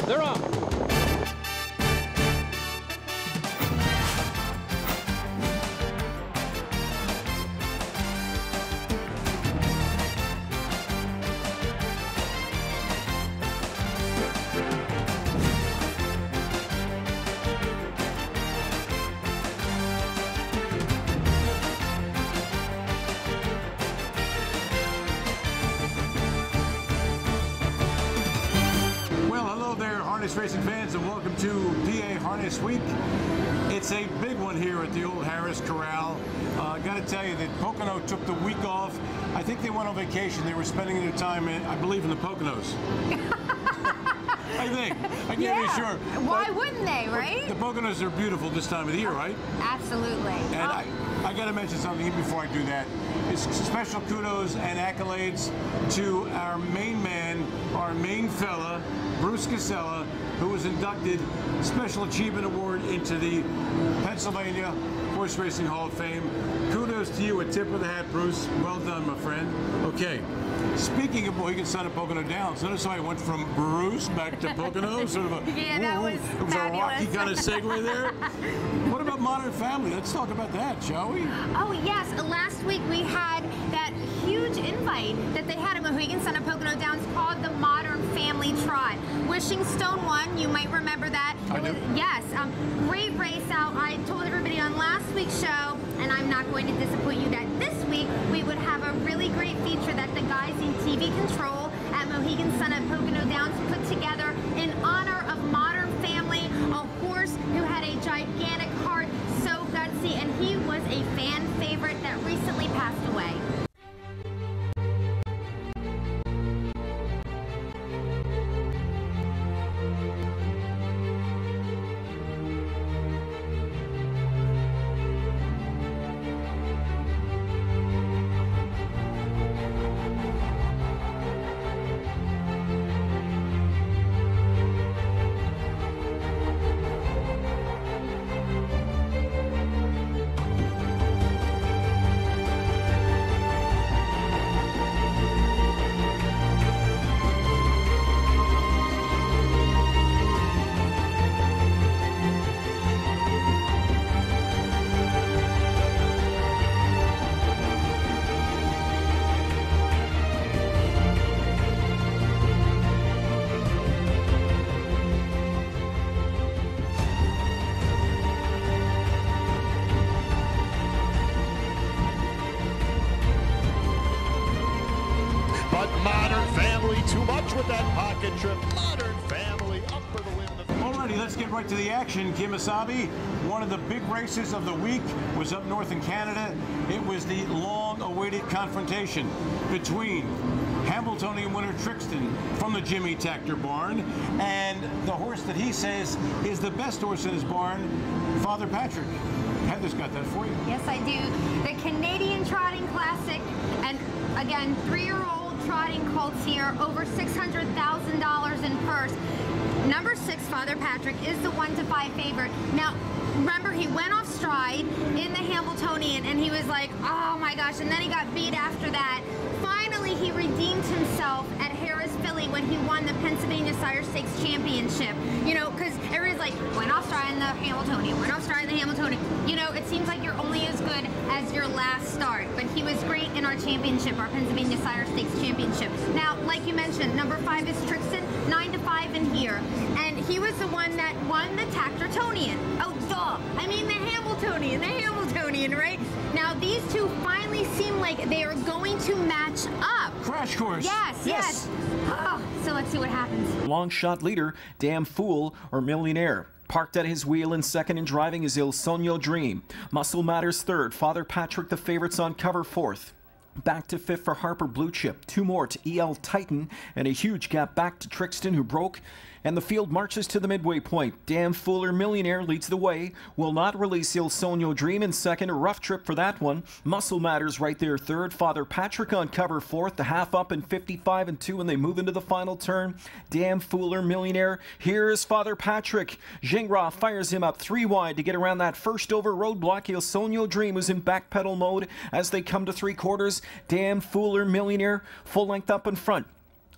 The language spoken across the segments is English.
They're off. Racing fans, and welcome to PA Harness Week. It's a big one here at the old Harrah's Corral. I got to tell you that Pocono took the week off. I think they went on vacation. They were spending their time, I believe, in the Poconos. I think. I can't be sure. Why wouldn't they, right? The Poconos are beautiful this time of the year, right? Absolutely. And I got to mention something before I do that. It's special kudos and accolades to our main man, our main fella, Bruce Casella, who was inducted Special Achievement Award into the Pennsylvania Horse Racing Hall of Fame. Kudos to you, a tip of the hat, Bruce. Well done, my friend. Okay, speaking of Mohegan Sun and Pocono Downs, notice how I went from Bruce back to Pocono, sort of a, yeah, that was it was a rocky kind of segue there. What about Modern Family? Let's talk about that, shall we? Oh, yes. Last week we had that huge invite that they had at Mohegan Sun and Pocono Downs called the Modern Family Trot. Wishing Stone won. You might remember that. I do. Yes. Great race out. I told everybody on last week's show, and I'm not going to disappoint you, that this week we would have a really great feature that the guys in TV Control at Mohegan Sun and Pocono Downs put together in honor of Modern Family, a horse who had a gigantic heart, so gutsy, and he was a fan favorite that recently passed away. With that pocket trip, Modern Family up for the win. Alrighty, let's get right to the action. Kimasabi, one of the big races of the week, was up north in Canada. It was the long-awaited confrontation between Hambletonian winner Trixton from the Jimmy Takter barn and the horse that he says is the best horse in his barn, Father Patrick. Heather's got that for you. Yes, I do. The Canadian Trotting Classic, and again, 3-year-old trotting colts here, over $600,000 in purse. Number 6, Father Patrick, is the 1-5 favorite. Now, remember, he went off stride in the Hambletonian, and he was like, oh my gosh, and then he got beat after that. Finally, he redeemed himself at Harrah's Philly when he won the Pennsylvania Sire Stakes Championship. You know, because everybody's like, went off stride in the Hambletonian, went off stride in the Hambletonian. You know, it seems like you're only as good as your last start. But he was great in our championship, our Pennsylvania Sire Stakes Championship. Now, like you mentioned, number 5 is Trixton, 9-5 in here. And he was the one that won the Taktertonian. Oh, duh. I mean, the Hambletonian, right? Now, these two finally seem like they are going to match up. Crash course. Yes. Oh, so let's see what happens. Long shot leader, Damn Fool or Millionaire. Parked at his wheel in second and driving is Il Sogno Dream. Muscle Matters third. Father Patrick the favorites on cover fourth. Back to fifth for Harper Blue Chip. 2 more to EL Titan and a huge gap back to Trixton, who broke. And the field marches to the midway point. Damn Fool or Millionaire leads the way. Will not release Il Sogno Dream in second. A rough trip for that one. Muscle Matters right there third. Father Patrick on cover fourth. The half up in 55 and 2 when they move into the final turn. Damn Fool or Millionaire. Here is Father Patrick. Gingras fires him up 3 wide to get around that first over roadblock. Il Sogno Dream was in back pedal mode as they come to 3/4. Damn Fool or Millionaire full length up in front.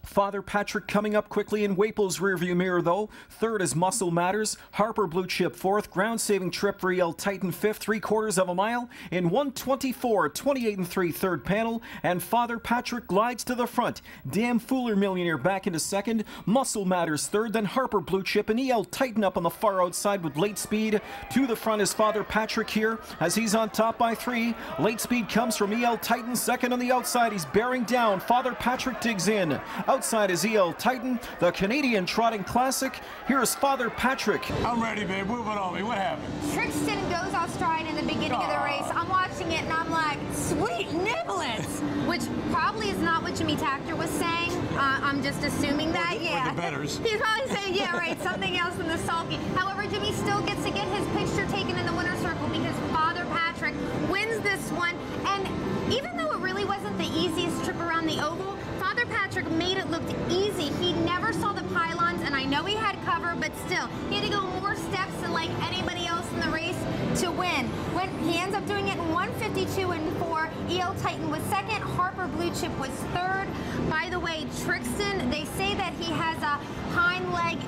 Father Patrick coming up quickly in Waple's rearview mirror, though. Third is Muscle Matters. Harper Blue Chip fourth. Ground-saving trip for EL Titan fifth, 3/4 of a mile. In 1:24, 28 and 3, third panel. And Father Patrick glides to the front. Damn Fooler Millionaire back into second. Muscle Matters third. Then Harper Blue Chip and EL Titan up on the far outside with Late Speed. To the front is Father Patrick here as he's on top by 3. Late Speed comes from EL Titan second on the outside. He's bearing down. Father Patrick digs in. Outside is EL Titan, the Canadian Trotting Classic. Here's Father Patrick. I'm ready, babe. Move it on me. What happened? Trixton goes off stride in the beginning of the race. I'm watching it and I'm like, sweet niblets, which probably is not what Jimmy Takter was saying. I'm just assuming that, yeah. Like the betters. He's probably saying, yeah, right, something else than the sulky. However, Jimmy still gets to get his picture taken in the winner's circle because Father Patrick wins this one. And even though it really wasn't the easiest trip around the oval, Father Patrick made it look easy. He never saw the pylons, and I know he had cover, but still, he had to go more steps than like anybody else in the race to win. When he ends up doing it in 1:52 and 4, EL Titan was second, Harper Blue Chip was third. By the way, Trixton, they say that he has a hind leg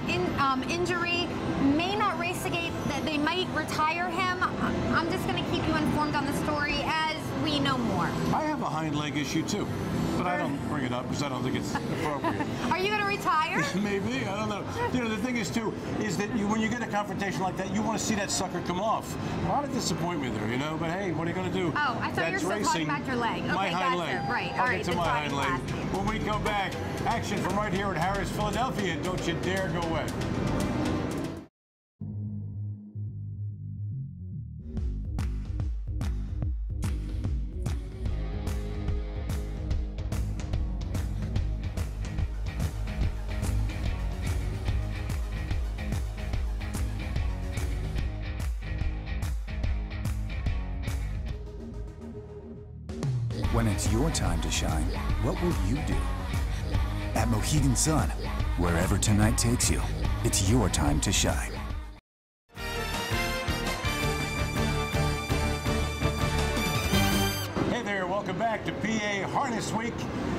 injury, may not race again, that they might retire him. I'm just going to keep you informed on the story as we know more. I have a hind leg issue too, but I don't bring it up because I don't think it's appropriate. Are you going to retire? Maybe, I don't know. You know, the thing is too, is that when you get a confrontation like that, you want to see that sucker come off. A lot of disappointment there, you know, but hey, what are you going to do? Oh, I thought you were still talking about your leg. Okay, my hind leg. Right, all I'll right. get to my hind leg. When we come back, action from right here at Harrah's, Philadelphia. Don't you dare go away. When it's your time to shine, what will you do? At Mohegan Sun, wherever tonight takes you, it's your time to shine. Hey there, welcome back to PA Harness Week.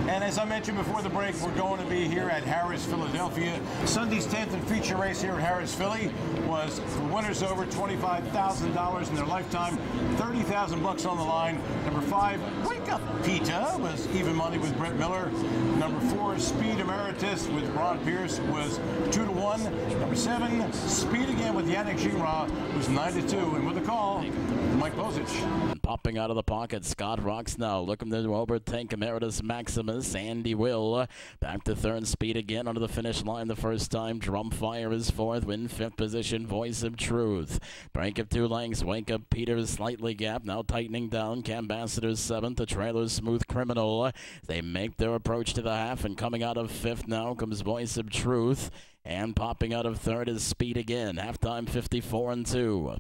And as I mentioned before the break, we're going to be here at Harrah's, Philadelphia. Sunday's 10th and feature race here at Harrah's, Philly was for winners over $25,000 in their lifetime, $30,000 on the line. Number 5, Wake Up Pita, was even money with Brett Miller. Number 4, Speed Emeritus with Ron Pierce was 2-1. Number 7, Speed Again with Yannick Gingras was 9-2. And with a call, Mike Bozich. Popping out of the pocket, Scott Rocks now looking to overtake Emeritus Maximus. Andy Will back to third. Speed Again under the finish line the first time. Drumfire is fourth. Win fifth position. Voice of Truth. Break of 2 lengths. Wake Up Peter is slightly gapped. Now tightening down. Cambassador's seventh. The trailer's Smooth Criminal. They make their approach to the half, and coming out of fifth now comes Voice of Truth. And popping out of third is Speed Again. Halftime 54-2.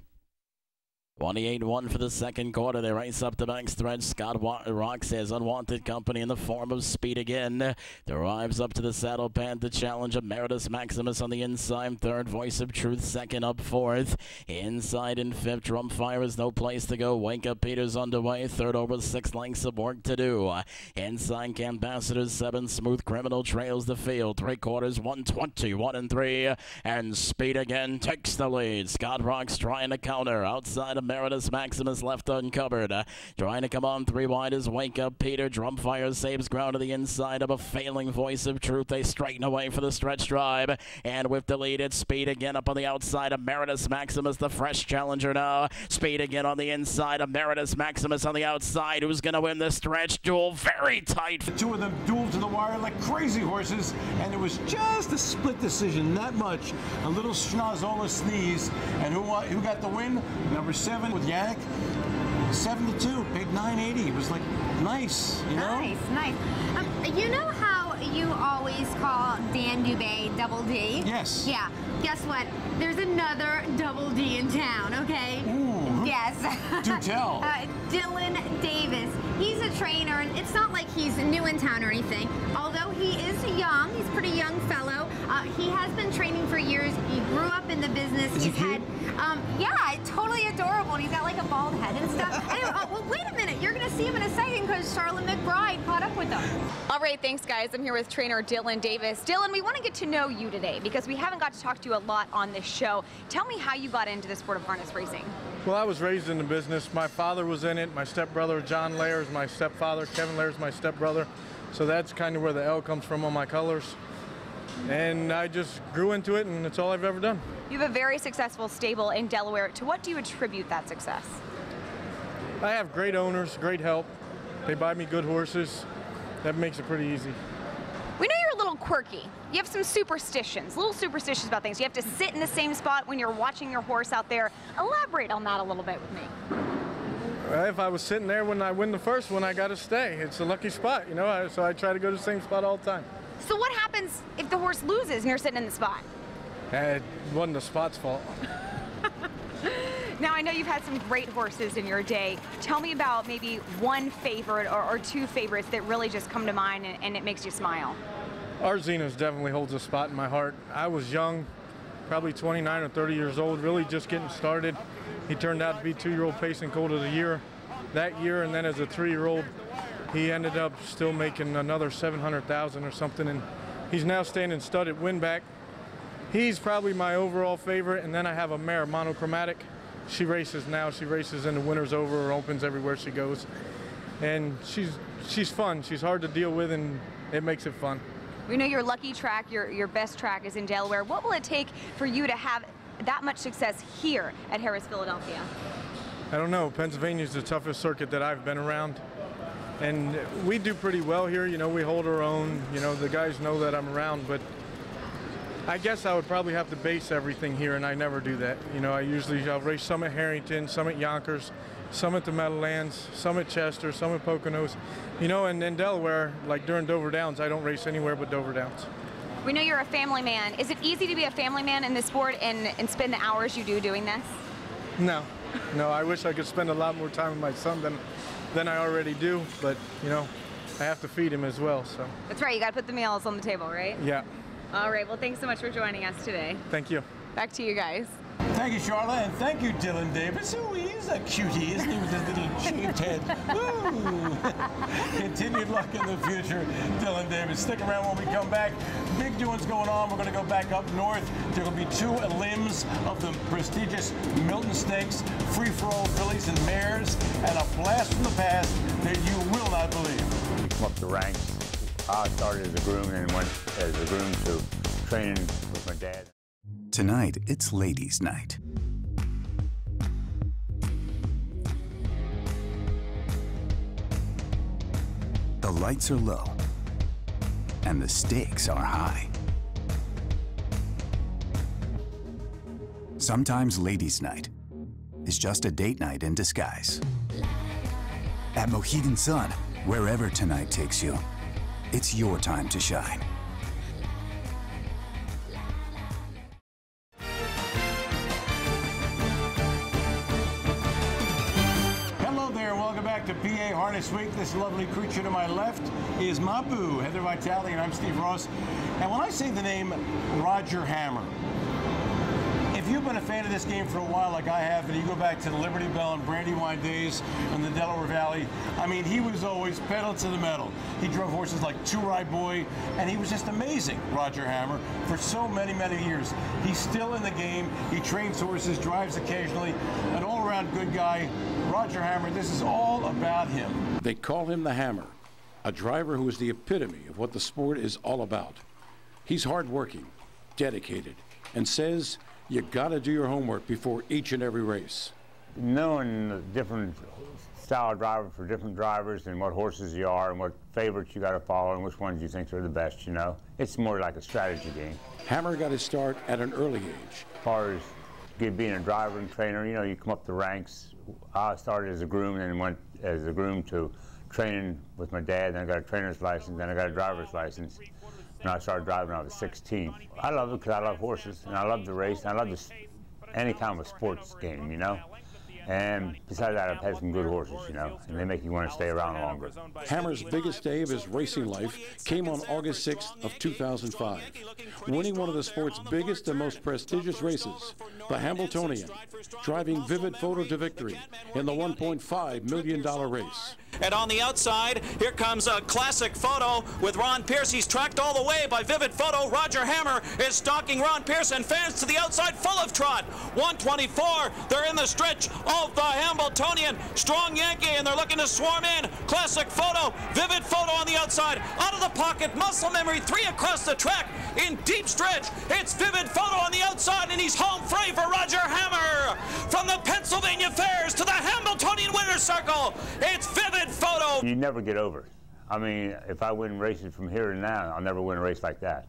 28-1 for the second quarter. They race up the back stretch. Scott Rock says unwanted company in the form of Speed Again. Arrives up to the saddle pad to challenge Emeritus Maximus on the inside. Third, Voice of Truth second, up fourth. Inside in fifth, Drumfire is no place to go. Wake Up Peter's underway. Third over 6 lengths of work to do. Inside, Cambassador's 7. Smooth Criminal trails the field. 3/4, 1:21-3. And Speed Again takes the lead. Scott Rock's trying to counter. Outside Emeritus Maximus left uncovered. Trying to come on 3 wide is Wake Up Peter. Drumfire saves ground to the inside of a failing Voice of Truth. They straighten away for the stretch drive. And with the lead, it's Speed Again up on the outside. Emeritus Maximus, the fresh challenger now. Speed Again on the inside. Emeritus Maximus on the outside. Who's going to win this stretch duel? Very tight. The two of them dueled to the wire like crazy horses, and it was just a split decision, not much. A little Schnozzola sneeze. And who got the win? Number 7 with Yannick. 7-2, paid $9.80. It was like nice, you know? Nice. You know how you always call Dan Dubé Double D? Yes. Yeah. Guess what? There's another Double D in town, okay? Ooh. Yes. Do tell. Dylan Davis. He's a trainer, and it's not like he's new in town or anything. Although he is young, he's a pretty young fellow. He has been training for years. He grew up in the business. Is he cute? Yeah, totally adorable. And he's got like a bald head and stuff. Anyway, well, wait a minute. You're going to see him in a second because Sharla McBride caught up with him. All right, thanks guys. I'm here with trainer Dylan Davis. Dylan, we want to get to know you today because we haven't got to talk to you a lot on this show. Tell me how you got into the sport of harness racing. Well, I was raised in the business. My father was in it. My stepbrother, John Lair, is my stepfather. Kevin Lair is my stepbrother. So that's kind of where the L comes from on my colors. And I just grew into it, and it's all I've ever done. You have a very successful stable in Delaware. To what do you attribute that success? I have great owners, great help. They buy me good horses. That makes it pretty easy. We know you're a little quirky. You have some superstitions, little superstitions about things. You have to sit in the same spot when you're watching your horse out there. Elaborate on that a little bit with me. If I was sitting there when I win the first one, I got to stay. It's a lucky spot, you know, so I try to go to the same spot all the time. So what happens if the horse loses and you're sitting in the spot? It wasn't the spot's fault. Now, I know you've had some great horses in your day. Tell me about maybe one favorite or two favorites that really just come to mind and it makes you smile. Arzenas definitely holds a spot in my heart. I was young, probably 29 or 30 years old, really just getting started. He turned out to be 2-year-old pacing colt of the year that year, and then as a 3-year-old, he ended up still making another $700,000 or something, and he's now standing stud at Winback. He's probably my overall favorite, and then I have a mare, Monochromatic. She races now. She races in the Winter's Over or Opens everywhere she goes, and she's fun. She's hard to deal with, and it makes it fun. We know your lucky track, your best track is in Delaware. What will it take for you to have that much success here at Harrah's Philadelphia? I don't know. Pennsylvania's the toughest circuit that I've been around. And we do pretty well here, you know, we hold our own, you know, the guys know that I'm around, but I guess I would probably have to base everything here, and I never do that. You know, I'll race some at Harrington, some at Yonkers, some at the Meadowlands, some at Chester, some at Poconos. You know, and in Delaware, like during Dover Downs, I don't race anywhere but Dover Downs. We know you're a family man. Is it easy to be a family man in this sport and spend the hours you do doing this? No, I wish I could spend a lot more time with my son than I already do, but, you know, I have to feed him as well, so. That's right, you got to put the meals on the table, right? Yeah. All right, well, thanks so much for joining us today. Thank you. Back to you guys. Thank you, Sharla, and thank you, Dylan Davis. Oh, he is a cutie, isn't he, with his little shaved head? Ooh. Continued luck in the future, Dylan Davis. Stick around when we come back. Big doings going on. We're going to go back up north. There will be 2 limbs of the prestigious Milton Stakes, free-for-all fillies and mares, and a blast from the past that you will not believe. We come up the ranks. I started as a groom and went as a groom to training with my dad. Tonight, it's ladies' night. The lights are low, and the stakes are high. Sometimes ladies' night is just a date night in disguise. At Mohegan Sun, wherever tonight takes you, it's your time to shine. To PA Harness Week. This lovely creature to my left is Mabu, Heather Vitale, and I'm Steve Ross. And when I say the name Roger Hammer, if you've been a fan of this game for a while like I have, and you go back to the Liberty Bell and Brandywine days in the Delaware Valley, I mean, he was always pedal to the metal. He drove horses like Two Ride Boy, and he was just amazing, Roger Hammer, for so many, many years. He's still in the game. He trains horses, drives occasionally, an all-around good guy. Roger Hammer, this is all about him. They call him the Hammer, a driver who is the epitome of what the sport is all about. He's hardworking, dedicated, and says you gotta do your homework before each and every race. Knowing the different style of driver for different drivers and what horses you are and what favorites you gotta follow and which ones you think are the best, you know. It's more like a strategy game. Hammer got his start at an early age. As far as being a driver and trainer, you know, you come up the ranks. I started as a groom and went as a groom to training with my dad, then I got a trainer's license, then I got a driver's license. And I started driving when I was 16. I love it because I love horses, and I love the race, and I love this, any kind of a sports game, you know? And besides that, I've had some good horses, you know, and they make you want to stay around longer. Hammer's biggest day of his racing life came on August 6th of 2005, winning one of the sport's biggest and most prestigious races, the Hambletonian, driving Vivid Photo to victory in the $1.5 million race. And on the outside, here comes a classic photo with Ron Pierce. He's tracked all the way by Vivid Photo. Roger Hammer is stalking Ron Pierce, and fans to the outside full of trot. 124, they're in the stretch of the Hambletonian. Strong Yankee, and they're looking to swarm in. Classic photo, Vivid Photo on the outside. Out of the pocket, Muscle Memory, 3 across the track in deep stretch. It's Vivid Photo on the outside, and he's home free for Roger Hammer. From the Pennsylvania Fairs to the Hambletonian Winner's Circle, it's Vivid Photo. You never get over it. I mean, if I win races from here to now, I'll never win a race like that.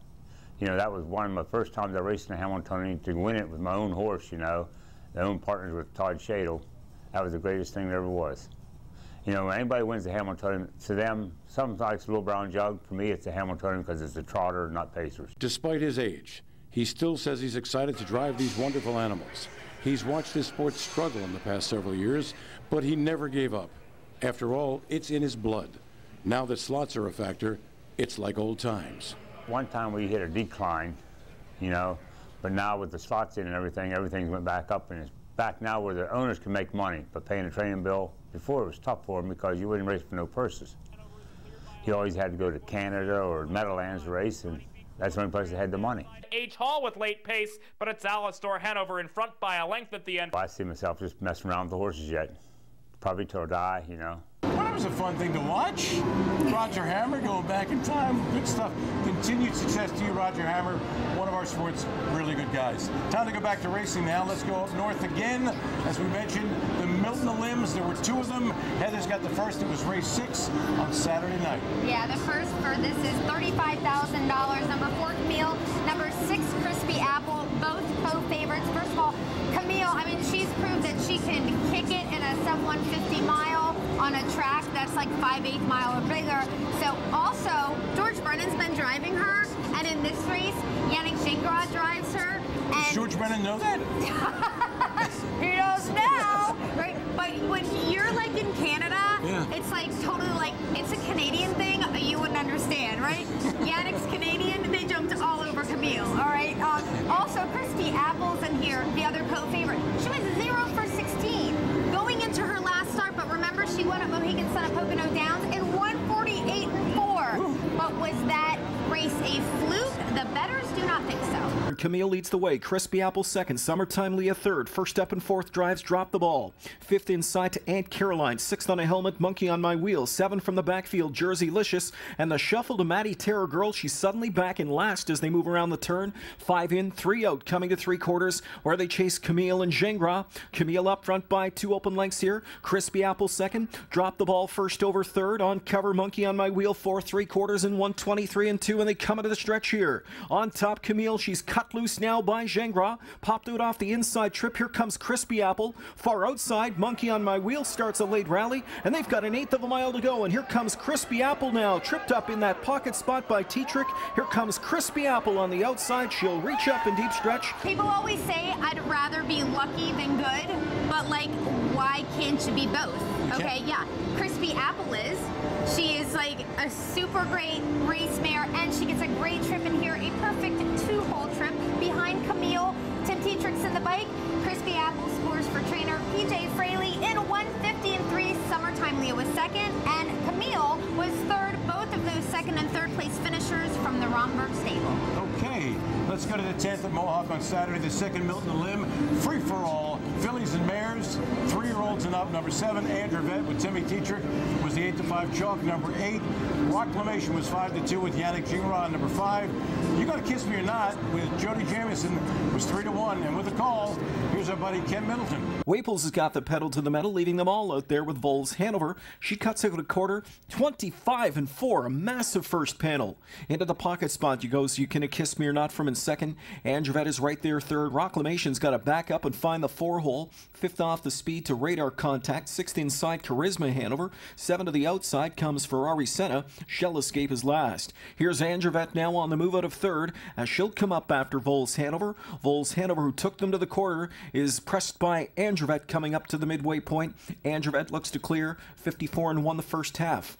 You know, that was one of my first times I raced in the Hambletonian, to win it with my own horse, you know. My own partners with Todd Shadle. That was the greatest thing there ever was. You know, when anybody wins the Hambletonian, to them, some likes Little Brown Jug. For me, it's the Hambletonian because it's a trotter, not pacers. Despite his age, he still says he's excited to drive these wonderful animals. He's watched this sport struggle in the past several years, but he never gave up. After all, it's in his blood. Now that slots are a factor, it's like old times. One time we hit a decline, you know, but now with the slots in and everything went back up, and it's back now where the owners can make money by paying a training bill. Before it was tough for them because you wouldn't race for no purses. You always had to go to Canada or Meadowlands to race, and that's the only place that had the money. H. Hall with late pace, but it's Alistor Hanover in front by a length at the end. I see myself just messing around with the horses yet. Probably till I die, you know. Well, that was a fun thing to watch. Roger Hammer going back in time. Good stuff. Continued success to you, Roger Hammer. One of our sport's really good guys. Time to go back to racing now. Let's go up north again. As we mentioned, the Milton Limbs, there were 2 of them. Heather's got the first. It was race 6 on Saturday night. Yeah, the first for this is $35,000. Number 4, Camille. Number 6, Crispy Apple. Both co-favorites. First of all, Camille, I mean, she's proved that she can kick it in a sub-150 mile on a track that's like 5/8 mile or bigger. So also, George Brennan's been driving her, and in this race, Yannick Gingras drives her. Does George Brennan know that? He knows now, right? But when you're like in Canada, it's like totally like, it's a Canadian thing you wouldn't understand, right? Yannick's Canadian, they jumped all over Camille, all right? Also, Crispy Apple's in here, the other co-favorite. She was 0 for 16 going into her last start, but remember she won at Mohegan Sun at Pocono Downs in 1:48.4. But was that race a fluke? The bettors do not think so. Camille leads the way. Crispy Apple second. Summertime Leah third. First up and fourth drives drop the ball. Fifth inside to Aunt Caroline. Sixth on a helmet. Monkey on my wheel. 7 from the backfield. Jersey Licious. And the shuffle to Maddie Terror Girl. She's suddenly back in last as they move around the turn. 5 in, 3 out. Coming to 3/4 where they chase Camille and Gingras. Camille up front by 2 open lengths here. Crispy Apple second. Drop the ball first over third. On cover Monkey on my wheel. 4 3/4 in 1:23 and 2. And they come into the stretch here. On top Camille. She's cut loose now by Gingras. Popped out off the inside trip. Here comes Crispy Apple. Far outside, Monkey on my wheel starts a late rally, and they've got 1/8 of a mile to go. And here comes Crispy Apple now, tripped up in that pocket spot by T-Trick. Here comes Crispy Apple on the outside. She'll reach up in deep stretch. People always say I'd rather be lucky than good, but like, why can't you be both? Okay, yeah. Crispy Apple is. She is like a super great race mare, and she gets a great trip in here, a perfect 2-hole trip behind Camille. Tim T-Tricks in the bike. Crispy Apple scores for trainer PJ Fraley in 1:50 and 3. Summertime Leah was second, and Camille was third. Both of those second and third place finishers from the Romberg stable. Okay, let's go to the 10th at Mohawk on Saturday. The second Milton Limb, free for all. Fillies and mares, 3-year-olds and up. Number 7, Andrew Vett with Timmy Teacher was the 8-5 chalk. Number 8, Proclamation was 5-2 with Yannick Gingras. Number 5, You Gotta Kiss Me or Not with Jody Jamieson was 3-1. And with a call, here's our buddy Ken Middleton. Waples has got the pedal to the metal, leaving them all out there with Vols Hanover. She cuts out a quarter, 25 and 4, a massive first panel. Into the pocket spot you go, so You Can Kiss Me or Not from in second. Andrevet is right there third. Proclamation's got to back up and find the 4-hole. 5th off the speed to Radar Contact. 6th inside Charisma Hanover. 7 to the outside comes Ferrari Senna. Shell Escape is last. Here's Andrevet now on the move out of third as she'll come up after Vols Hanover. Vols Hanover, who took them to the quarter, is pressed by Andrevet coming up to the midway point. Andrevet looks to clear 54 and 1 the first half.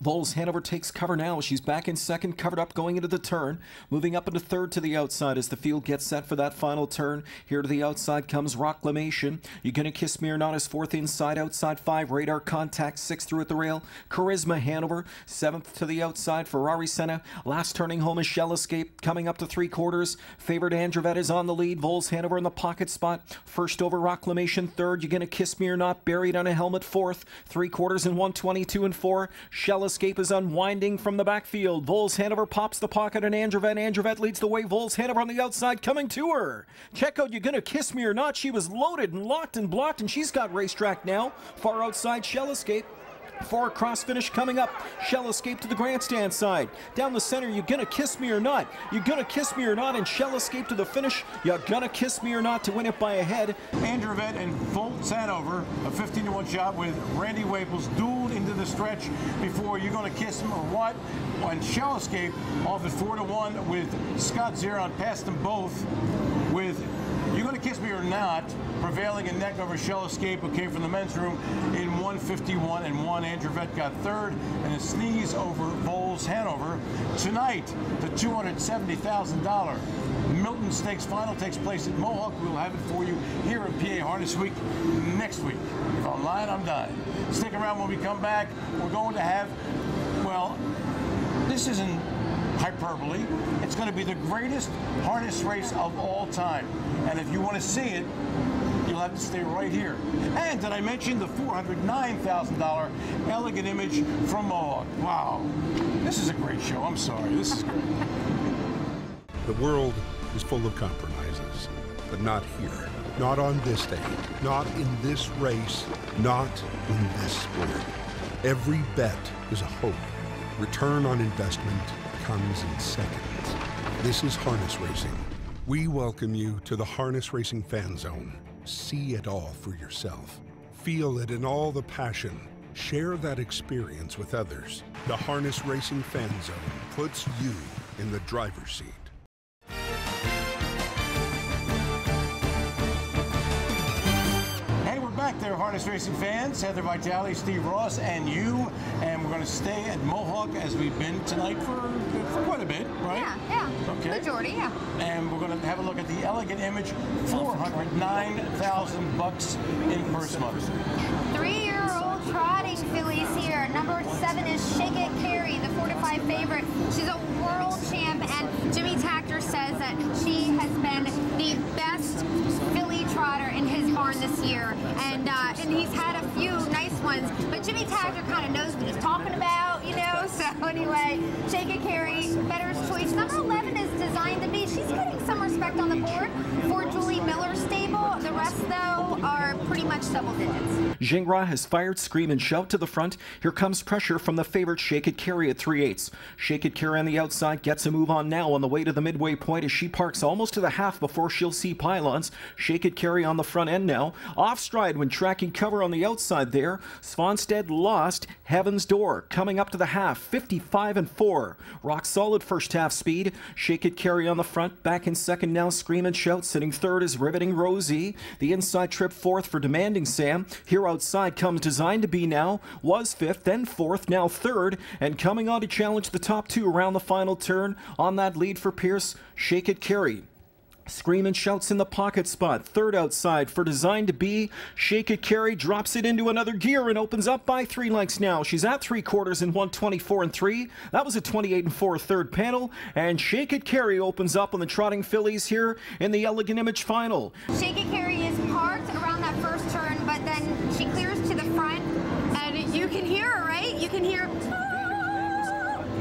Vols Hanover takes cover now. She's back in second, covered up going into the turn. Moving up into third to the outside as the field gets set for that final turn. Here to the outside comes Rocklamation. You Gonna Kiss Me or Not is fourth inside, outside 5. Radar Contact, 6th through at the rail. Charisma Hanover, 7th to the outside. Ferrari Senna. Last turning home is Shell Escape, coming up to 3/4. Favored Andrevet is on the lead. Vols Hanover in the pocket spot. First over Rocklamation, 3rd. You Gonna Kiss Me or Not, buried on a helmet, 4th. 3/4 and 122 and 4. Shell Escape is unwinding from the backfield. Vols Hanover pops the pocket and Andrevet. Andrevet leads the way. Vols Hanover on the outside coming to her. Check out You Gonna Kiss Me or Not. She was loaded and locked and blocked, and she's got Racetrack now. Far outside Shell Escape. 4 cross finish coming up. Shell Escape to the grandstand side. Down the center, You Gonna Kiss Me or Not. You Gonna Kiss Me or Not, and Shell Escape to the finish. You Gonna Kiss Me or Not to win it by a head. Andrevet and Vols Hanover, a 15-to-1 shot with Randy Waples, dueled into the stretch before You Gonna Kiss Me or What. And Shell Escape off at 4-to-1 with Scott Zeron, passed them both with You Gonna Kiss Me or Not prevailing in neck over Shell Escape, who came from the men's room in 151 and 1. Andrevet got 3rd, and a sneeze over Vols Hanover. Tonight, the $270,000 Milton Stakes final takes place at Mohawk. We'll have it for you here in PA Harness Week next week. If I'm lying, I'm dying. Stick around when we come back. We're going to have, well, this isn't hyperbole. It's going to be the greatest harness race of all time. And if you want to see it, you'll have to stay right here. And did I mention the $409,000 Elegant Image from Mohawk? Wow. This is a great show. I'm sorry. This is great. The world is full of compromises, but not here. Not on this day. Not in this race. Not in this sport. Every bet is a hope. Return on investment comes in seconds. This is harness racing. We welcome you to the Harness Racing Fan Zone. See it all for yourself. Feel it in all the passion. Share that experience with others. The Harness Racing Fan Zone puts you in the driver's seat. Back there, harness racing fans, Heather Vitale, Steve Ross, and you, and we're going to stay at Mohawk as we've been tonight for quite a bit, right? Yeah. Okay. Majority, yeah. And we're going to have a look at the Elegant Image, $409,000 in purse money. 3-year-old trotting fillies here. Number 7 is Shake It Carrie, the 4-to-5 favorite. She's a world champ, and Jimmy Takter says that she has been the best filly trotter in his barn this year. And he's had a few nice ones, but Jimmy Takter kind of knows what he's talking about, you know? So anyway, Shake It Carrie, better's choice. Number 11 is Designed to Be. She's getting some respect on the board for Julie Miller's stable. The rest, though, are pretty much double digits. Gingras has fired Scream and Shout to the front. Here comes pressure from the favorite Shake It Carrie at 3/8. Shake It Carrie on the outside gets a move on now on the way to the midway point as she parks almost to the half before she'll see pylons. Shake It Carrie on the front end now. Off stride when tracking cover on the outside there. Svanstead lost. Heaven's Door coming up to the half. 55 and 4. Rock solid first half speed. Shake It Carrie on the front. Back in second now. Scream and Shout. Sitting third is Riveting Rosie. The inside trip fourth for Demanding Sam. Here outside comes Designed to Be now. Was fifth, then fourth, now third. And coming on to challenge the top 2 around the final turn. On that lead for Pierce, Shake It Carrie. Scream and Shout's in the pocket spot. Third outside for Designed to Be. Shake It Carrie drops it into another gear and opens up by 3 lengths now. She's at 3/4 in 124 and 3. That was a 28 and 4 third panel. And Shake It Carrie opens up on the trotting fillies here in the Elegant Image final. Shake It Carrie is parked around that first turn, but then she clears to the front, and you can hear her, right? You can hear,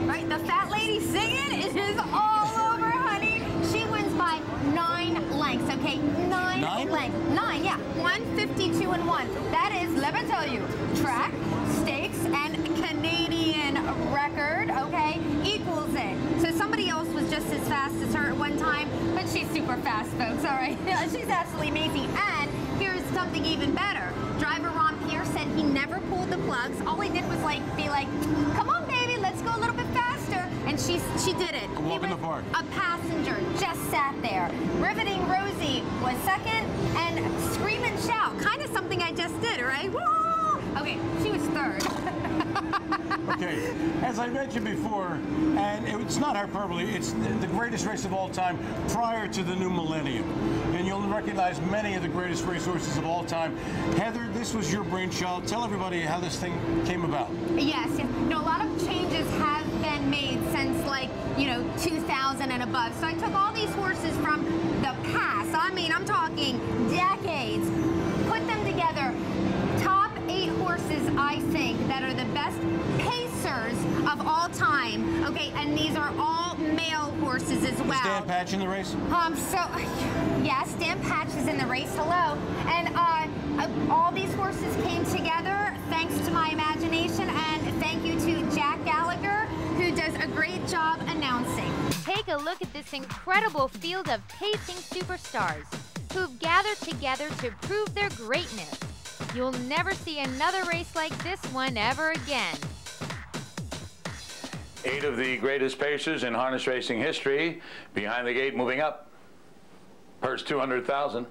right? The fat lady singing. It is all over, honey. She wins by 9 lengths, okay? 9 lengths. 9, yeah. 152 and 1. That is, let me tell you, track, stakes, and Canadian record, okay? Equals it. So somebody else was just as fast as her at one time, but she's super fast, folks, all right? She's absolutely amazing. And here's something even better. Driver Ron Pierce said he never pulled the plugs. All he did was be like, come on, baby, let's go a little bit faster. And she did it. A walk in the park. A passenger just sat there. Riveting Rosie was second, and Scream and Shout, kind of something I just did, right? Woo! Okay, she was third. Okay, as I mentioned before, and it's not hyperbole, it's the greatest race of all time prior to the new millennium. And you'll recognize many of the greatest racehorses of all time. Heather, this was your brainchild. Tell everybody how this thing came about. Yes, you know, a lot of changes have been made since, like, you know, 2000 and above. So I took all these horses from the past. I mean, I'm talking decades. Put them together. Top 8 horses, I think, that are the best pacers of all time. Okay, and these are all male horses as well. Is Dan Patch in the race? Yes, Dan Patch is in the race. Hello. And all these horses came together thanks to my imagination, and thank you to Jack Gallagher, who does a great job announcing. Take a look at this incredible field of pacing superstars who've gathered together to prove their greatness. You'll never see another race like this one ever again. 8 of the greatest pacers in harness racing history. Behind the gate, moving up. Purse $200,000.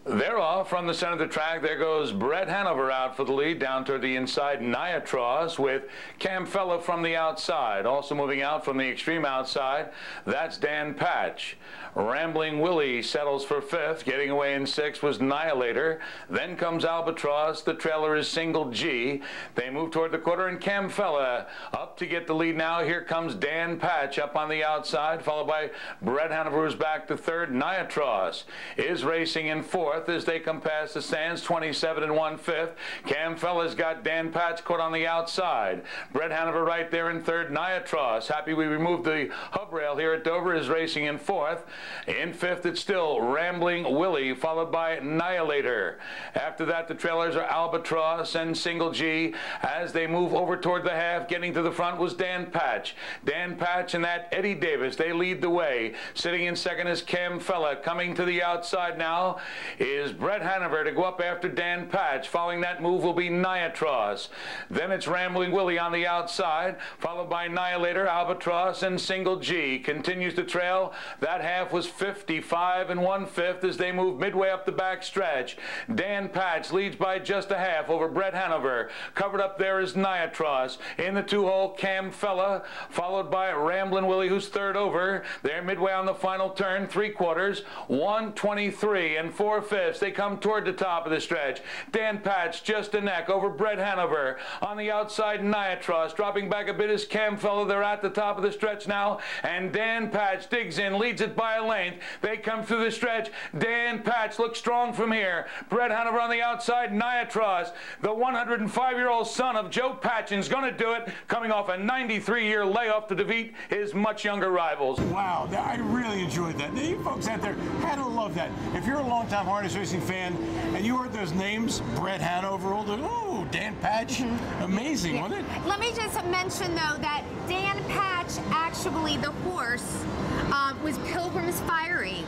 They're off from the center of the track. There goes Brett Hanover out for the lead. Down toward the inside, Niatros with Cam Fella from the outside. Also moving out from the extreme outside, that's Dan Patch. Rambling Willie settles for 5th. Getting away in 6th was Nihilator. Then comes Albatross. The trailer is Single G. They move toward the quarter, and Cam Fella up to get the lead now. Here comes Dan Patch up on the outside, followed by Brett Hanover, who's back to 3rd. Niatros is racing in 4th as they come past the stands, 27 1/5. Cam Fella's got Dan Patch caught on the outside. Brett Hanover right there in 3rd. Niatros, happy we removed the hub rail here at Dover, is racing in 4th. In 5th, it's still Rambling Willie, followed by Annihilator. After that, the trailers are Albatross and Single G. As they move over toward the half, getting to the front was Dan Patch. Dan Patch and that Eddie Davis, they lead the way. Sitting in 2nd is Cam Fella. Coming to the outside now is Brett Hanover to go up after Dan Patch. Following that move will be Niatros. Then it's Rambling Willie on the outside, followed by Annihilator, Albatross, and Single G. Continues to trail. That half was 55 1/5 as they move midway up the back stretch. Dan Patch leads by just a half over Brett Hanover. Covered up there is Niatros. In the 2-hole, Cam Fella, followed by Ramblin' Willie, who's 3rd over. They're midway on the final turn, 3/4, 1:23 4/5. They come toward the top of the stretch. Dan Patch just a neck over Brett Hanover. On the outside, Niatros dropping back a bit is Cam Fella. They're at the top of the stretch now, and Dan Patch digs in, leads it by a length. They come through the stretch. Dan Patch looks strong from here. Brett Hanover on the outside. Niatros, the 105-year-old son of Joe Patchin's going to do it, coming off a 93-year layoff to defeat his much younger rivals. Wow, I really enjoyed that. Now, you folks out there had to love that. If you're a longtime harness racing fan and you heard those names, Brett Hanover, oh, Dan Patch, amazing, wasn't it? Let me just mention, though, that Dan Patch, actually, the horse, was Pilgrim's Fiery.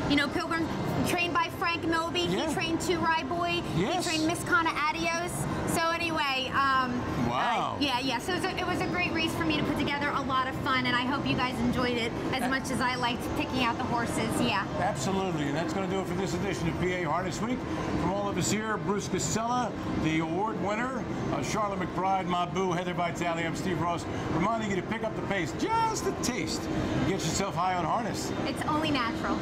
You know, Pilgrim, trained by Frank Milby. Yeah. He trained Two Rye Boy. Yes. He trained Miss Conna Adios. So anyway, wow. Yeah. So it was a great race for me to put together. A lot of fun, and I hope you guys enjoyed it as much as I liked picking out the horses. Yeah. Absolutely, and that's going to do it for this edition of PA Harness Week. From all of us here, Bruce Casella, the award winner, Sharla McBride, my boo, Heather Vitale, I'm Steve Ross, reminding you to pick up the pace, just a taste. Get yourself high on harness. It's only natural.